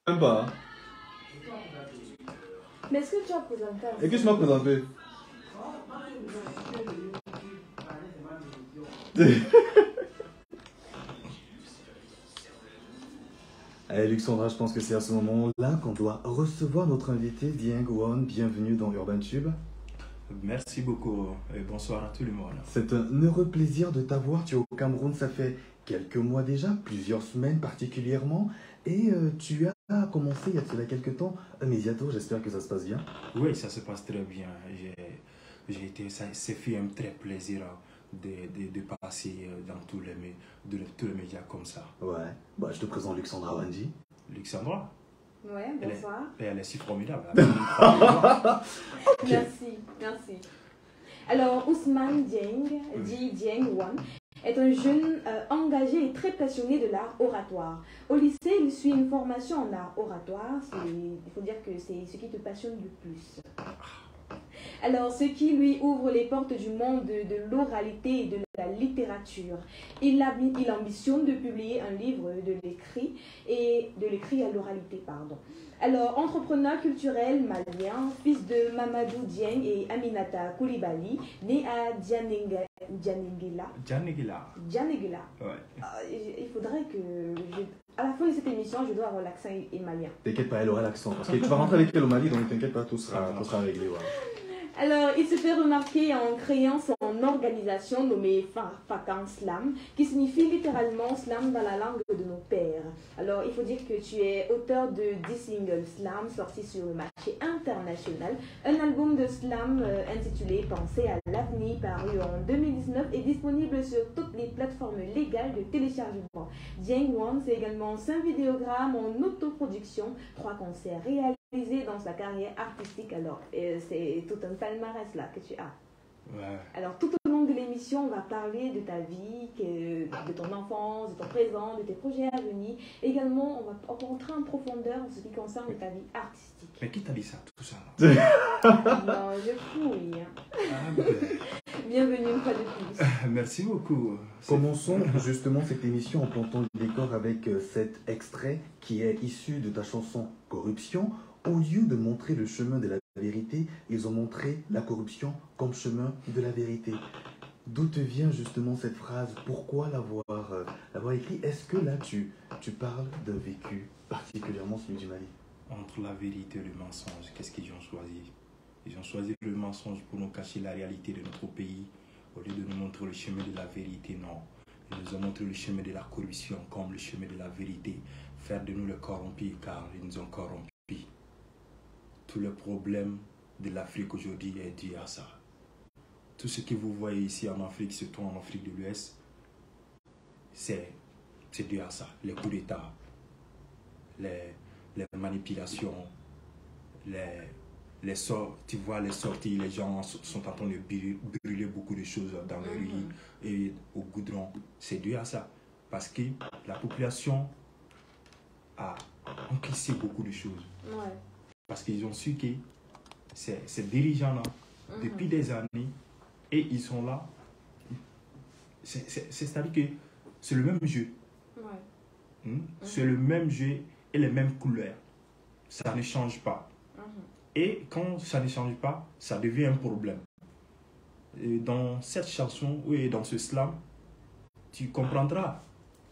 Même pas. Hein. Mais est-ce que tu as présenté Et que tu m'as présenté? Allez, Luxandra, je pense que c'est à ce moment-là qu'on doit recevoir notre invité, Dieng Won. Bienvenue dans Urban Tube. Merci beaucoup et bonsoir à tout le monde. C'est un heureux plaisir de t'avoir. Tu es au Cameroun, ça fait quelques mois déjà, plusieurs semaines particulièrement. Et tu as commencé il y a cela quelques temps un Mediator. J'espère que ça se passe bien. Oui, ça se passe très bien. Ça fait un très plaisir de passer dans tous les médias comme ça. Ouais. Bah, je te présente Luxandra Wanji. Luxandra, Ouais, bonsoir. elle est si formidable. Okay. Merci. Alors, Ousmane Dieng, dit Dieng Won, est un jeune engagé et très passionné de l'art oratoire. Au lycée, il suit une formation en art oratoire. Il faut dire que c'est ce qui te passionne le plus. Alors, ce qui lui ouvre les portes du monde de l'oralité et de la littérature. Il ambitionne de publier un livre de l'écrit à l'oralité, pardon. Alors, entrepreneur culturel malien, fils de Mamadou Dieng et Aminata Koulibaly, né à Djanengela. Ouais. Il faudrait que... à la fin de cette émission, je dois avoir l'accent malien. T'inquiète pas, elle aura l'accent. Parce que tu vas rentrer avec elle au Mali, donc t'inquiète pas, tout sera réglé. Ouais. Alors, il se fait remarquer en créant son organisation nommée Fakan Slam, qui signifie littéralement slam dans la langue de nos pères. Alors, il faut dire que tu es auteur de 10 singles slam sortis sur le marché international. Un album de slam intitulé Penser à l'avenir, paru en 2019, est disponible sur toutes les plateformes légales de téléchargement. Dieng Won, c'est également 5 vidéogrammes en autoproduction, 3 concerts réalisés dans sa carrière artistique. Alors, c'est tout un palmarès là que tu as. Ouais. Alors, tout au long de l'émission, on va parler de ta vie, de ton enfance, de ton présent, de tes projets à venir. Également, on va rentrer en profondeur en ce qui concerne ta vie artistique. Mais qui t'a dit ça, tout ça Non, je fouille. Bienvenue une fois de plus. Merci beaucoup. Commençons justement cette émission en plantant le décor avec cet extrait qui est issu de ta chanson Corruption. Au lieu de montrer le chemin de la vérité, ils ont montré la corruption comme chemin de la vérité. D'où te vient justement cette phrase? Pourquoi l'avoir écrit? Est-ce que là tu parles d'un vécu, particulièrement celui du Mali? Entre la vérité et le mensonge, qu'est-ce qu'ils ont choisi? Ils ont choisi le mensonge pour nous cacher la réalité de notre pays. Au lieu de nous montrer le chemin de la vérité, non. Ils nous ont montré le chemin de la corruption comme le chemin de la vérité. Faire de nous le corrompus car ils nous ont corrompus. Tout le problème de l'Afrique aujourd'hui est dû à ça. Tout ce que vous voyez ici en Afrique, surtout en Afrique de l'Ouest, c'est dû à ça. Les coups d'État, les manipulations, tu vois les sorties, les gens sont en train de brûler beaucoup de choses dans les rues et au goudron. C'est dû à ça. Parce que la population a encaissé beaucoup de choses. Ouais. Parce qu'ils ont su que ces dirigeants-là, depuis des années, et ils sont là. C'est-à-dire que c'est le même jeu. Ouais. C'est le même jeu et les mêmes couleurs. Ça ne change pas. Et quand ça ne change pas, ça devient un problème. Et dans cette chanson, ou dans ce slam, tu comprendras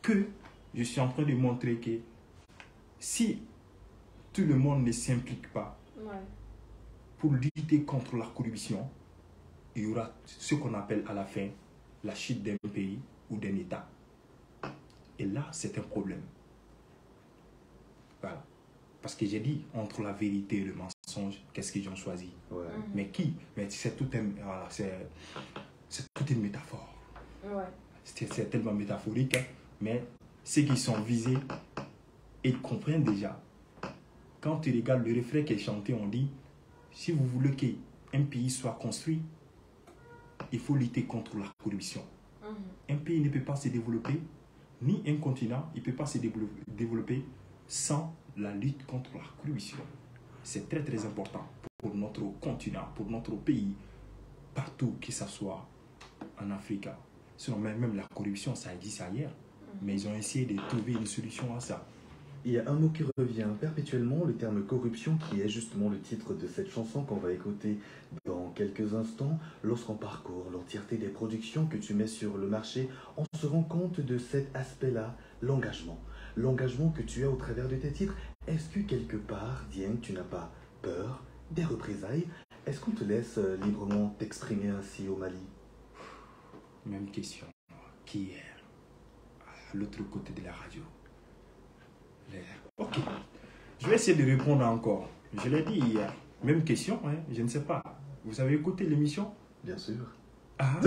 que je suis en train de montrer que si tout le monde ne s'implique pas pour lutter contre la corruption, il y aura ce qu'on appelle à la fin la chute d'un pays ou d'un État. Et là, c'est un problème. Voilà. Parce que j'ai dit, entre la vérité et le mensonge, qu'est-ce qu'ils ont choisi? Mais qui? Mais c'est toute une métaphore. C'est tellement métaphorique, hein? Mais ceux qui sont visés, ils comprennent déjà. Quand tu regardes le refrain qui est chanté, on dit, si vous voulez qu'un pays soit construit, il faut lutter contre la corruption. Un pays ne peut pas se développer, ni un continent, il ne peut pas se développer sans la lutte contre la corruption. C'est très très important pour notre continent, pour notre pays, partout que ce soit en Afrique. Sinon même la corruption, ça existe ailleurs. Mais ils ont essayé de trouver une solution à ça. Il y a un mot qui revient perpétuellement, le terme corruption, qui est justement le titre de cette chanson qu'on va écouter dans quelques instants. Lorsqu'on parcourt l'entièreté des productions que tu mets sur le marché, on se rend compte de cet aspect-là, l'engagement. L'engagement que tu as au travers de tes titres. Est-ce que quelque part, Dieng, tu n'as pas peur des représailles? Est-ce qu'on te laisse librement t'exprimer ainsi au Mali? Même question qu'hier, à l'autre côté de la radio. Ok, je vais essayer de répondre encore. Je l'ai dit hier, même question, hein, je ne sais pas. Vous avez écouté l'émission? Bien sûr. Ah.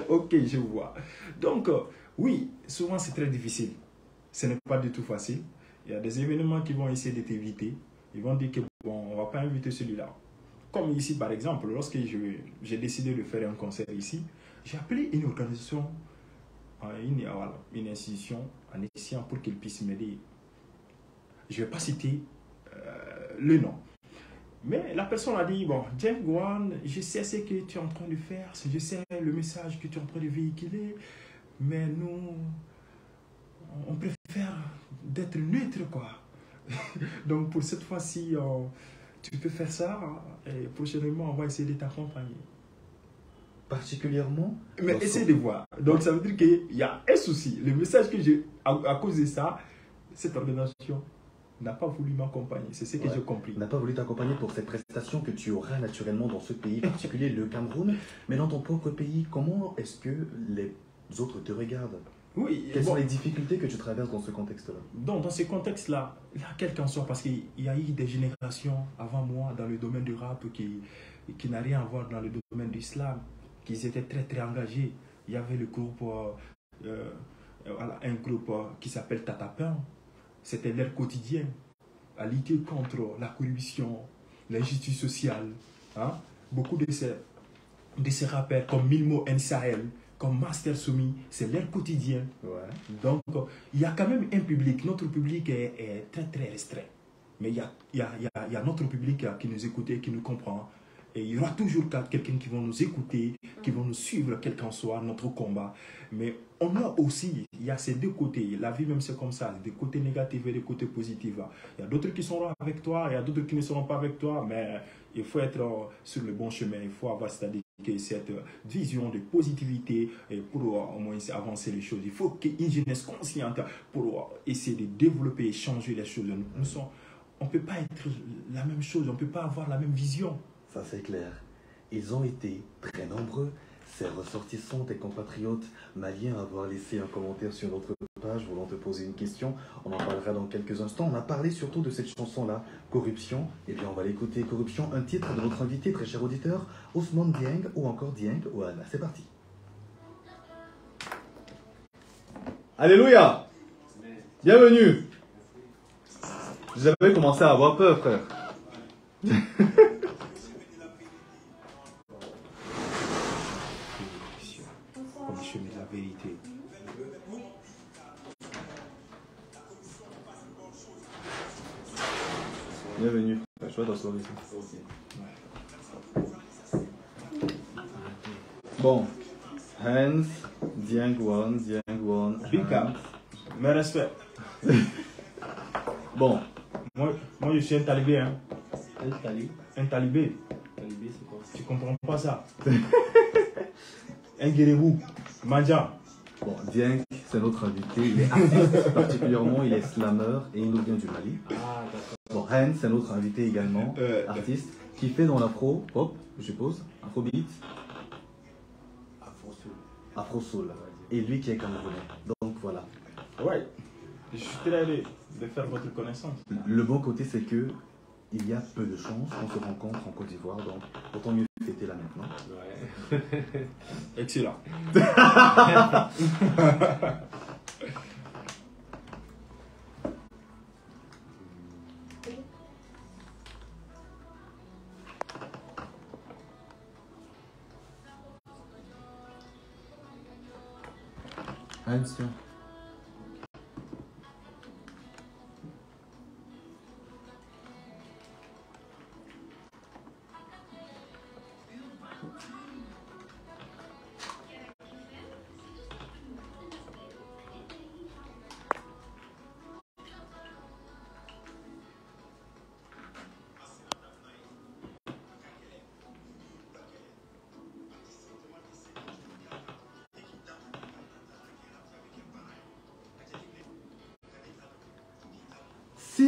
Ok, je vois. Donc, oui, souvent c'est très difficile. Ce n'est pas du tout facile. Il y a des événements qui vont essayer de t'éviter. Ils vont dire que bon, on ne va pas inviter celui-là. Comme ici, par exemple, lorsque j'ai décidé de faire un concert ici, j'ai appelé une organisation, une institution en essayant pour qu'elle puisse m'aider. Je ne vais pas citer le nom. Mais la personne a dit, bon, Dieng Guan, je sais ce que tu es en train de faire, je sais le message que tu es en train de véhiculer, mais nous, on préfère d'être neutre, quoi. Donc pour cette fois-ci, tu peux faire ça, et prochainement, on va essayer de t'accompagner. Particulièrement? Mais essaye de voir. Donc ça veut dire qu'il y a un souci. Le message que j'ai, à cause de ça, cette organisation n'a pas voulu m'accompagner. C'est ce que j'ai compris. N'a pas voulu t'accompagner pour cette prestation que tu auras naturellement dans ce pays particulier, le Cameroun. Mais dans ton propre pays, comment est-ce que les autres te regardent? Oui. Quelles sont les difficultés que tu traverses dans ce contexte-là? Donc, dans ce contexte-là, quel qu'en soit, parce qu'il y a eu des générations avant moi dans le domaine du rap qui n'a rien à voir dans le domaine de l'islam, qui étaient très très engagés. Il y avait le groupe, un groupe qui s'appelle Tatapin. C'était leur quotidien à lutter contre la corruption, l'injustice sociale. Hein? Beaucoup de ces rappeurs comme Milmo N. Sahel, comme Master Soumi, c'est leur quotidien. Ouais. Donc, il y a quand même un public. Notre public est très très restreint. Mais il y a notre public qui nous écoute et qui nous comprend. Et il y aura toujours quelqu'un qui va nous écouter, qui va nous suivre, quel qu'en soit notre combat. Mais on a aussi, il y a ces deux côtés. La vie même c'est comme ça, des côtés négatifs et des côtés positifs. Il y a d'autres qui seront avec toi, il y a d'autres qui ne seront pas avec toi. Mais il faut être sur le bon chemin. Il faut avoir cette vision de positivité pour au moins avancer les choses. Il faut qu'il y ait une jeunesse consciente pour essayer de développer et changer les choses. On ne peut pas être la même chose, on ne peut pas avoir la même vision. Ça c'est clair. Ils ont été très nombreux, ces ressortissants, tes compatriotes maliens, à avoir laissé un commentaire sur notre page voulant te poser une question. On en parlera dans quelques instants. On a parlé surtout de cette chanson-là, Corruption. Eh bien, on va l'écouter, Corruption, un titre de notre invité, très cher auditeur, Ousmane Dieng, ou encore Dieng Wan. C'est parti. Alléluia! Bienvenue! J'avais commencé à avoir peur, frère. Comme le chemin de la vérité. Bienvenue. Je vois t'asseoir ici. Bon. Hans, Dieng Wan. Bika, mes respects. Bon. Moi, je suis un talibé. Hein. Un talibé? Un talibé. Talibé, c'est quoi? Tu comprends pas ça? Un guérébou. Mandja. Bon, Dieng, c'est notre invité. Il est artiste, particulièrement, il est slammer et il nous vient du Mali. Ah, d'accord. Bon, Hans, c'est notre invité également, artiste, qui fait dans l'afro-pop, je suppose, afrobeat, afro-soul. Et lui qui est camerounais. Donc voilà. Ouais. Je suis très heureux de faire votre connaissance. Le bon côté, c'est que il y a peu de chances qu'on se rencontre en Côte d'Ivoire, donc autant mieux fêter là maintenant. Ouais. Excellent. Hans, tiens.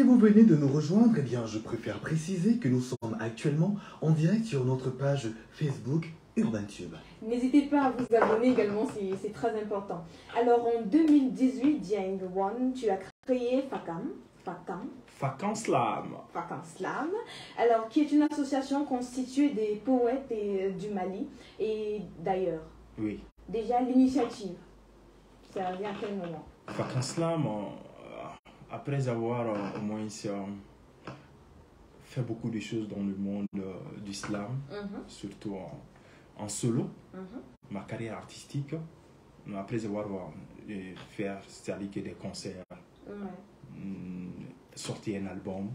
Si vous venez de nous rejoindre, eh bien, je préfère préciser que nous sommes actuellement en direct sur notre page Facebook UrbanTube. N'hésitez pas à vous abonner également, c'est très important. Alors en 2018, Dieng Wan, tu as créé Fakam Slam. Fakam Slam, alors qui est une association constituée des poètes du Mali et d'ailleurs. Oui. Déjà l'initiative, ça vient à quel moment? Fakam Slam, après avoir au moins fait beaucoup de choses dans le monde du slam, surtout en solo, ma carrière artistique, après avoir fait c'est-à-dire des concerts, sortir un album.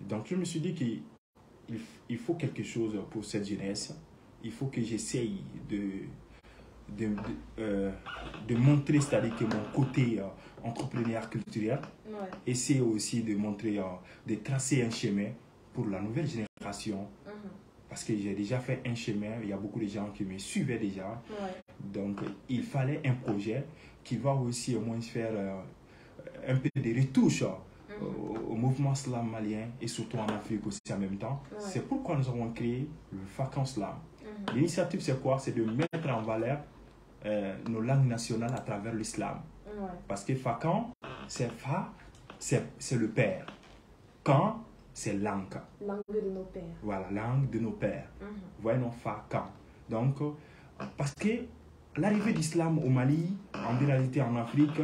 Donc je me suis dit qu'il faut quelque chose pour cette jeunesse. Il faut que j'essaye de montrer, c'est-à-dire que mon côté entrepreneur culturel, essayer aussi de montrer, de tracer un chemin pour la nouvelle génération. Parce que j'ai déjà fait un chemin, il y a beaucoup de gens qui me suivaient déjà. Donc, il fallait un projet qui va aussi au moins faire un peu de retouches au mouvement slam malien et surtout en Afrique aussi en même temps. C'est pourquoi nous avons créé le Fakam Slam. L'initiative, c'est quoi? C'est de mettre en valeur nos langues nationales à travers l'islam. Parce que Fakam, c'est Fa, c'est le père. Kan, c'est langue. Langue de nos pères. Voilà, langue de nos pères. Voyons Fakam. Donc, parce que l'arrivée d'islam au Mali, en réalité en Afrique,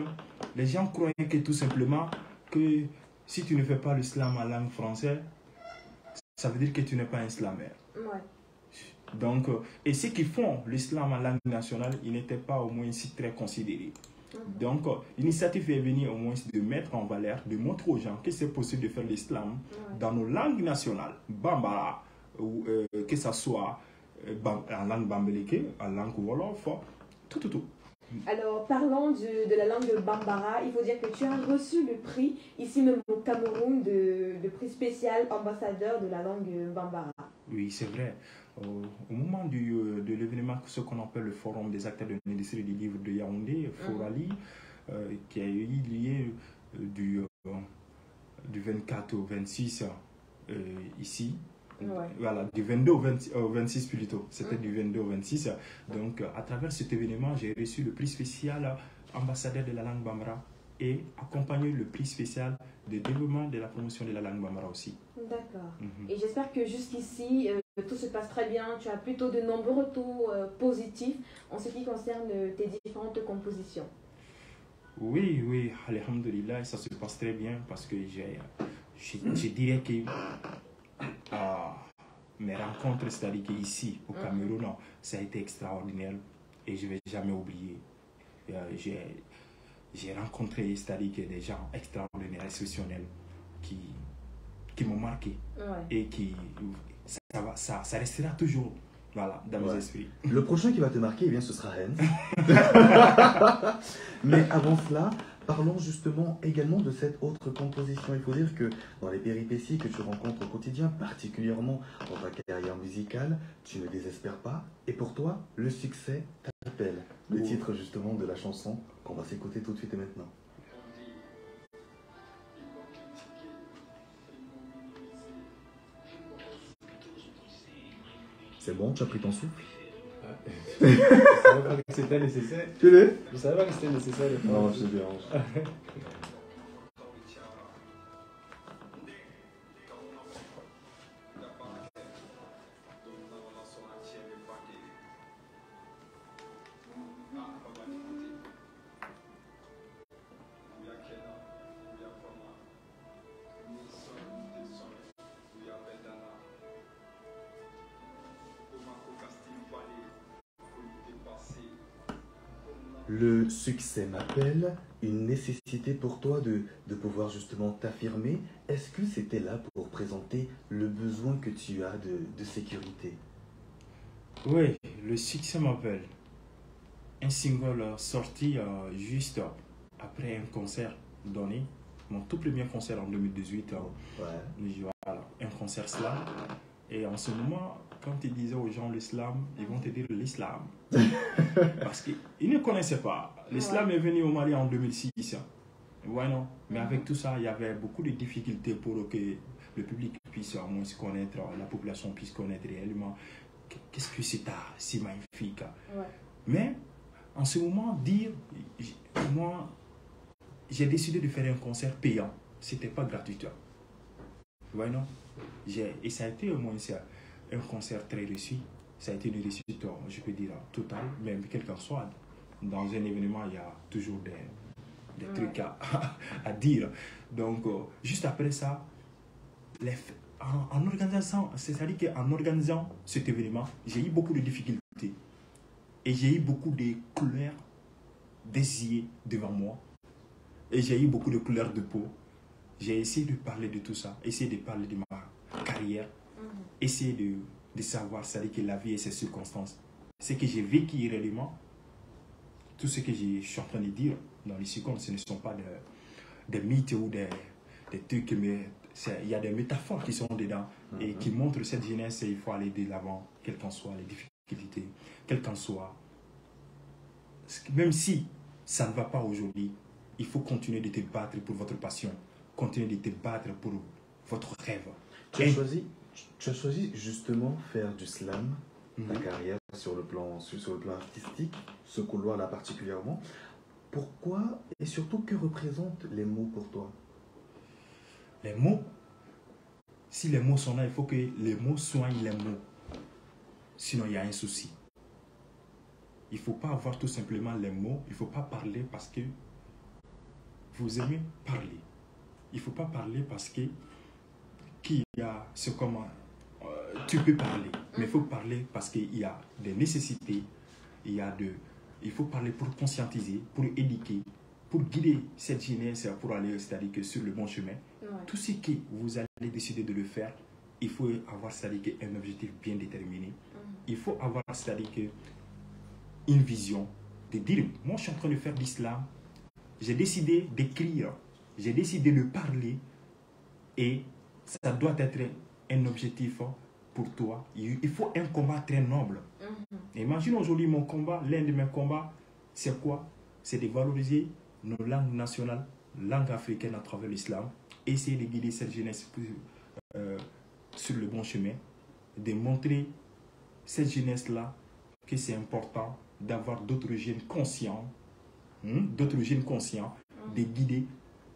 les gens croyaient que tout simplement que si tu ne fais pas l'islam en langue française, ça veut dire que tu n'es pas un islamère. Donc, et ceux qui font l'islam en langue nationale, ils n'étaient pas au moins si très considérés. Donc, l'initiative est venue au moins de mettre en valeur, de montrer aux gens que c'est possible de faire l'islam dans nos langues nationales, Bambara, ou que ce soit en langue bambélé, en langue wolof, tout. Alors, parlons de la langue Bambara, il faut dire que tu as reçu le prix, ici même au Cameroun, le prix spécial ambassadeur de la langue Bambara. Oui, c'est vrai. Au moment de l'événement, ce qu'on appelle le Forum des acteurs de l'industrie du livre de Yaoundé, Forali, qui a eu lieu du 24 au 26 ici. Voilà, du 22 au 26 plutôt. C'était du 22 au 26. Donc, à travers cet événement, j'ai reçu le prix spécial ambassadeur de la langue Bambara et accompagné le prix spécial de développement de la promotion de la langue Bambara aussi. D'accord. Et j'espère que jusqu'ici, tout se passe très bien. Tu as plutôt de nombreux retours positifs en ce qui concerne tes différentes compositions. Oui, alhamdoulilah, ça se passe très bien parce que je dirais que mes rencontres, c'est-à-dire qu'ici, au Cameroun, ça a été extraordinaire et je ne vais jamais oublier. J'ai rencontré, c'est-à-dire que des gens extraordinaires, exceptionnels qui m'ont marqué et ça restera toujours dans mes esprits. Le prochain qui va te marquer, eh bien, ce sera Hans. Mais avant cela, parlons justement également de cette autre composition. Il faut dire que dans les péripéties que tu rencontres au quotidien, particulièrement dans ta carrière musicale, tu ne désespères pas. Et pour toi, le succès t'appelle. Le titre justement de la chanson qu'on va s'écouter tout de suite et maintenant. C'est bon, tu as pris ton souffle? Je ne savais pas que c'était nécessaire. Tu l'es? Je ne savais pas que c'était nécessaire. Non, je te dérange. Le succès m'appelle, une nécessité pour toi de pouvoir justement t'affirmer. Est-ce que c'était là pour présenter le besoin que tu as de sécurité? Oui, le succès m'appelle. Un single sorti juste après un concert donné, mon tout premier concert en 2018. Voilà, un concert slam. Et en ce moment, quand tu disais aux gens l'islam, ils vont te dire l'islam. Parce qu'ils ne connaissaient pas. L'islam est venu au Mali en 2006. Ouais, non. Mais avec tout ça, il y avait beaucoup de difficultés pour que le public puisse au moins se connaître, la population puisse connaître réellement qu'est-ce que c'est si magnifique. Ouais. Mais en ce moment, moi, j'ai décidé de faire un concert payant. C'était pas gratuit. Ouais, non. Et ça a été au moins un concert très réussi. Ça a été une réussite, je peux dire, totale, même quel qu'en soit. Dans un événement, il y a toujours des trucs à dire. Donc, juste après ça, en organisant, c'est-à-dire qu'en organisant cet événement, j'ai eu beaucoup de difficultés. Et j'ai eu beaucoup de couleurs désirées devant moi. Et j'ai eu beaucoup de couleurs de peau. J'ai essayé de parler de tout ça, essayer de parler de ma carrière, essayer de savoir, c'est-à-dire que la vie et ses circonstances. Ce que j'ai vécu réellement, tout ce que je suis en train de dire dans les secondes, ce ne sont pas des mythes ou des trucs, mais il y a des métaphores qui sont dedans et qui montrent cette jeunesse et il faut aller de l'avant, quelles qu'en soient les difficultés, quelles qu'en soient. Même si ça ne va pas aujourd'hui, il faut continuer de te battre pour votre passion, continuer de te battre pour votre rêve. Tu as choisi justement faire du slam, ta carrière sur le plan artistique, ce couloir-là particulièrement. Pourquoi et surtout que représentent les mots pour toi? Les mots, si les mots sont là, il faut que les mots soignent les mots. Sinon, il y a un souci. Il ne faut pas avoir tout simplement les mots, il ne faut pas parler parce que vous aimez parler. Il ne faut pas parler parce que c'est comment tu peux parler, mais il faut parler parce qu'il y a des nécessités, il faut parler pour conscientiser, pour éduquer, pour guider cette jeunesse, pour aller, c'est-à-dire que sur le bon chemin. Ouais. Tout ce que vous allez décider de le faire, il faut avoir, c'est-à-dire un objectif bien déterminé. Il faut avoir, c'est-à-dire une vision de dire, moi je suis en train de faire de l'islam, j'ai décidé d'écrire, j'ai décidé de parler et ça doit être un objectif pour toi. Il faut un combat très noble. Imagine aujourd'hui mon combat, l'un de mes combats, c'est quoi? C'est de valoriser nos langues nationales, langues africaines à travers l'islam, essayer de guider cette jeunesse sur le bon chemin, de montrer cette jeunesse-là que c'est important d'avoir d'autres jeunes conscients, de guider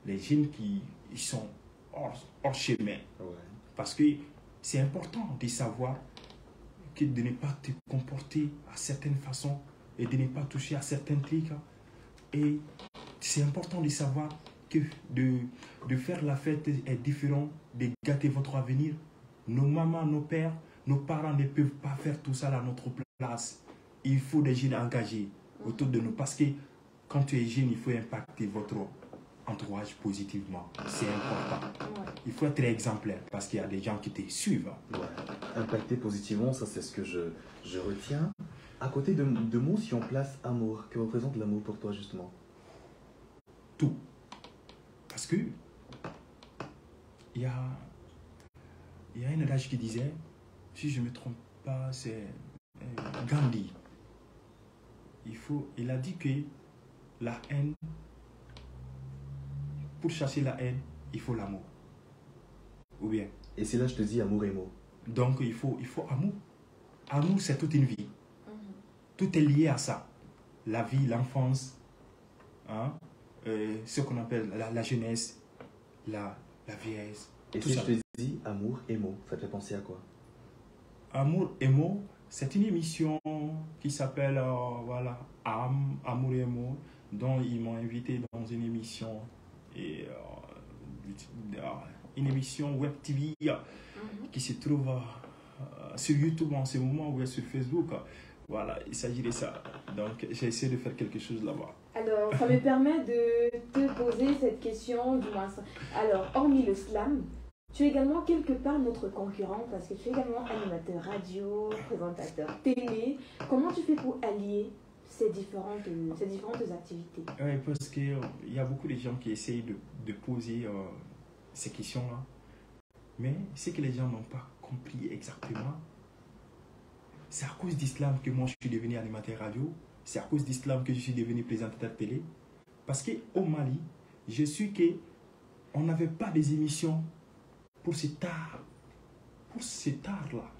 les jeunes qui sont hors chemin. Ouais. Parce que c'est important de savoir que de ne pas te comporter à certaines façons et de ne pas toucher à certains trucs. Et c'est important de savoir que de faire la fête est différent de gâter votre avenir. Nos mamans, nos pères, nos parents ne peuvent pas faire tout ça à notre place. Il faut des jeunes engagés autour de nous parce que quand tu es jeune, il faut impacter votre entourage positivement. C'est important. Ouais. Il faut être exemplaire parce qu'il y a des gens qui te suivent. Ouais. Impacter positivement, ça c'est ce que je retiens. À côté de mots, si on place amour, que représente l'amour pour toi justement? Tout. Parce que il y a un adage qui disait, si je ne me trompe pas, c'est Gandhi. Il a dit que la haine, pour chasser la haine, il faut l'amour. Ou bien. Et c'est là je te dis amour et mots. Donc il faut amour. Amour, c'est toute une vie. Tout est lié à ça. La vie, l'enfance, ce qu'on appelle la jeunesse, la vieillesse. Et tout si ça. je te dis amour et mots, ça te fait penser à quoi? Amour et mots, c'est une émission qui s'appelle Amour et mots, dont ils m'ont invité dans une émission une émission Web TV qui se trouve sur YouTube en ce moment ou sur Facebook. Voilà, il s'agit de ça. Donc, j'ai essayé de faire quelque chose là-bas. Alors, ça me permet de te poser cette question, du moins. Alors, hormis le slam, tu es également quelque part notre concurrent parce que tu es également animateur radio, présentateur télé. Comment tu fais pour allier ces différentes activités? Oui, parce qu'il y a beaucoup de gens qui essayent de poser ces questions-là. Mais ce que les gens n'ont pas compris exactement, c'est à cause d'Islam que moi je suis devenu animateur radio. C'est à cause d'Islam que je suis devenu présentateur télé. Parce qu'au Mali, je suis qu'on n'avait pas des émissions pour cet art. Pour cet art-là.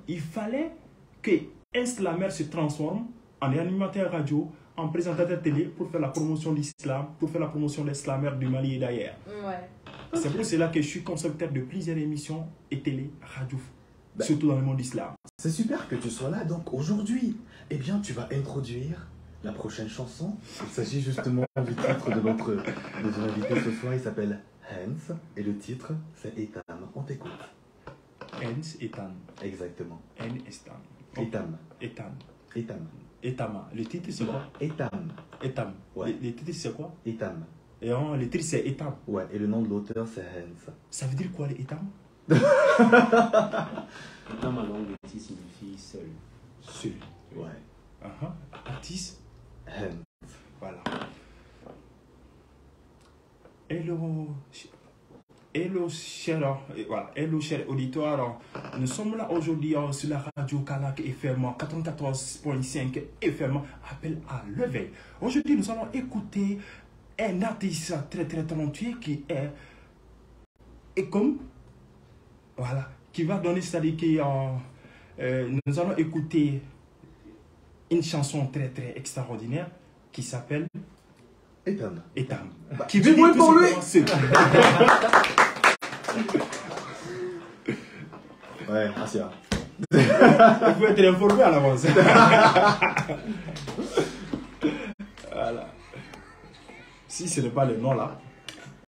Il fallait que un slammer se transforme en animateur radio, en présentateur télé pour faire la promotion de l'islam, pour faire la promotion des slammers du Mali et d'ailleurs. Ouais. C'est pour cela que je suis concepteur de plusieurs émissions et télé, radio, surtout dans le monde islam. C'est super que tu sois là. Donc aujourd'hui, eh bien, tu vas introduire la prochaine chanson. Il s'agit justement du titre de notre invité ce soir. Il s'appelle Hans et le titre c'est Etam. On t'écoute. Hans Etam. Exactement. N Estam. Etam. Etam. Etam. Etama. Le titre c'est quoi? Etam. Etam. Ouais. Le titre c'est quoi? Etam. Et le titre c'est Etam. Ouais, et le nom de l'auteur c'est Hans. Ça veut dire quoi les Etam? Dans ma langue, le titre signifie seul. Seul. Ouais. Artiste. Hans. Voilà. Hello, cher auditoire. Nous sommes là aujourd'hui sur la radio Kalak FM 94.5 FM, appel à l'éveil. Aujourd'hui, nous allons écouter un artiste très très talentueux qui est comme, voilà, qui va donner, c'est-à-dire que nous allons écouter une chanson très très extraordinaire qui s'appelle Etam. Etam. Qui du bruit pour lui. Ouais, Asia. Il faut être informé à l'avance. Voilà. Si ce n'est pas le nom là,